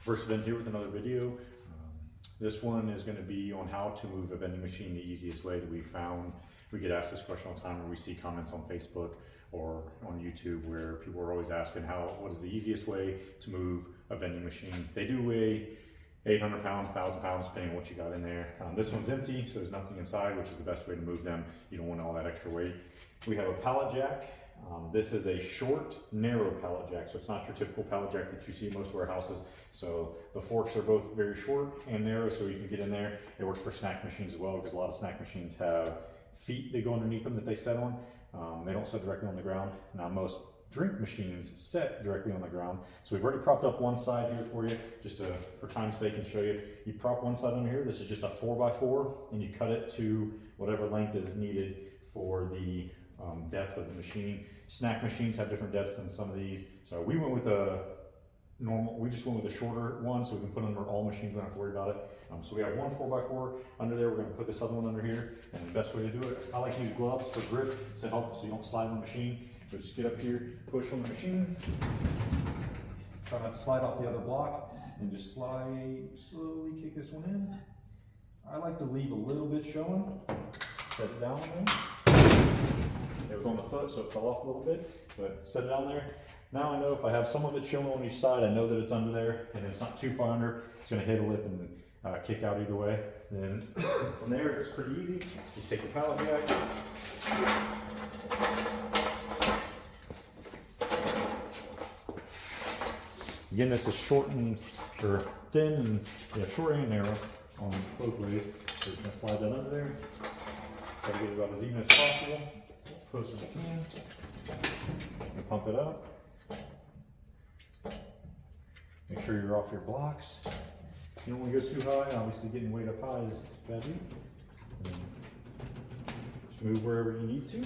First event here with another video. This one is going to be on how to move a vending machine the easiest way that we found. We get asked this question all the time, or we see comments on Facebook or on YouTube where people are always asking what is the easiest way to move a vending machine. They do weigh 800 pounds, 1,000 pounds, depending on what you got in there. This one's empty, so there's nothing inside, which is the best way to move them. You don't want all that extra weight. We have a pallet jack. This is a short, narrow pallet jack, so it's not your typical pallet jack that you see in most warehouses. So the forks are both very short and narrow, so you can get in there. It works for snack machines as well, because a lot of snack machines have feet that go underneath them that they set on. They don't set directly on the ground. Now most drink machines set directly on the ground. So we've already propped up one side here for you, just for time's sake and show you. You prop one side under here. This is just a 4x4, and you cut it to whatever length is needed for the depth of the machine. Snack machines have different depths than some of these. So we went with we just went with a shorter one so we can put under all machines, we don't have to worry about it. So we have one 4x4 under there. We're going to put this other one under here. And the best way to do it, I like to use gloves for grip to help so you don't slide on the machine. So just get up here, push on the machine. Try not to slide off the other block, and just slowly kick this one in. I like to leave a little bit showing. Set it down there. It was on the foot, so it fell off a little bit, but set it down there. Now I know if I have some of it showing on each side, I know that it's under there, and it's not too far under. It's going to hit a lip and kick out either way. Then from there, it's pretty easy. Just take your pallet jack. Again, this is short or thin, and short and narrow on both ways. So you're going to slide that under there. Try to get it about as even as possible. Close as you can. And pump it up. Make sure you're off your blocks. You don't want to go too high. Obviously, getting weight up high is bad. Just move wherever you need to.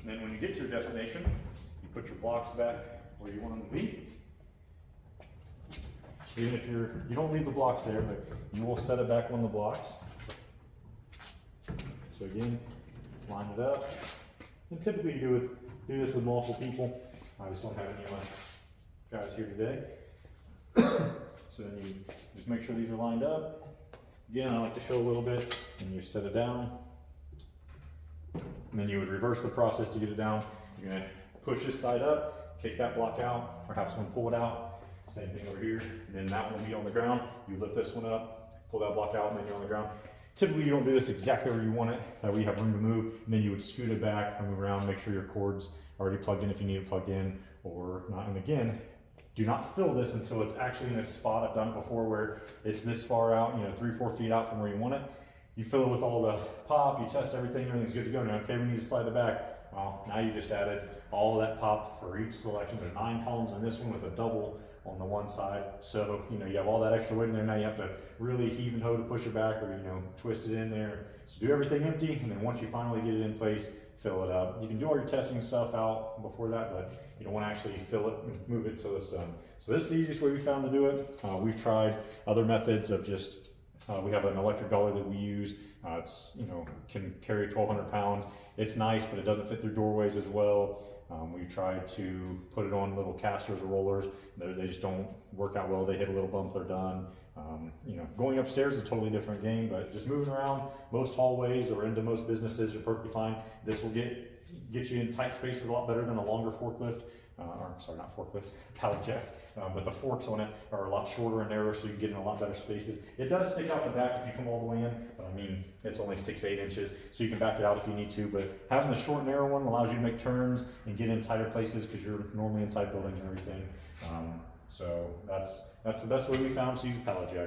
And then when you get to your destination, you put your blocks back where you want them to be. Even if you don't leave the blocks there, but you will set it back on the blocks. So again, line it up. And typically you do this with multiple people. I just don't have any of my guys here today. So then you just make sure these are lined up. Again, I like to show a little bit, and you set it down. And then you would reverse the process to get it down. You're going to push this side up, kick that block out, or have someone pull it out. Same thing over here. And then that one will be on the ground. You lift this one up, pull that block out, and then you're on the ground. Typically, you don't do this exactly where you want it. That way you have room to move. And then you would scoot it back, move around, make sure your cord's already plugged in if you need it plugged in or not. And again, do not fill this until it's actually in its spot. I've done it before where it's this far out, 3-4 feet out from where you want it. You fill it with all the pop, you test everything, everything's good to go. Now, okay, we need to slide it back. Well, now you just added all that pop for each selection. There's 9 columns in this one with a double on the one side. So, you have all that extra weight in there. Now you have to really heave and hoe to push it back, or, twist it in there. So do everything empty, and then once you finally get it in place, fill it up. You can do all your testing stuff out before that, but you don't want to actually fill it and move it until it's done. So this is the easiest way we found to do it. We've tried other methods of just we have an electric dolly that we use. It's can carry 1,200 pounds. It's nice, but it doesn't fit through doorways as well. We've tried to put it on little casters or rollers. They just don't work out well. They hit a little bump, they're done. Going upstairs is a totally different game, but just moving around most hallways or into most businesses, you're perfectly fine. This will get you in tight spaces a lot better than a longer forklift. Not forklift, pallet jack. But the forks on it are a lot shorter and narrower, so you can get in a lot better spaces. It does stick out the back if you come all the way in, but it's only 6-8 inches, so you can back it out if you need to. But having the short, narrow one allows you to make turns and get in tighter places because you're normally inside buildings and everything. So that's the best way we found to use a pallet jack.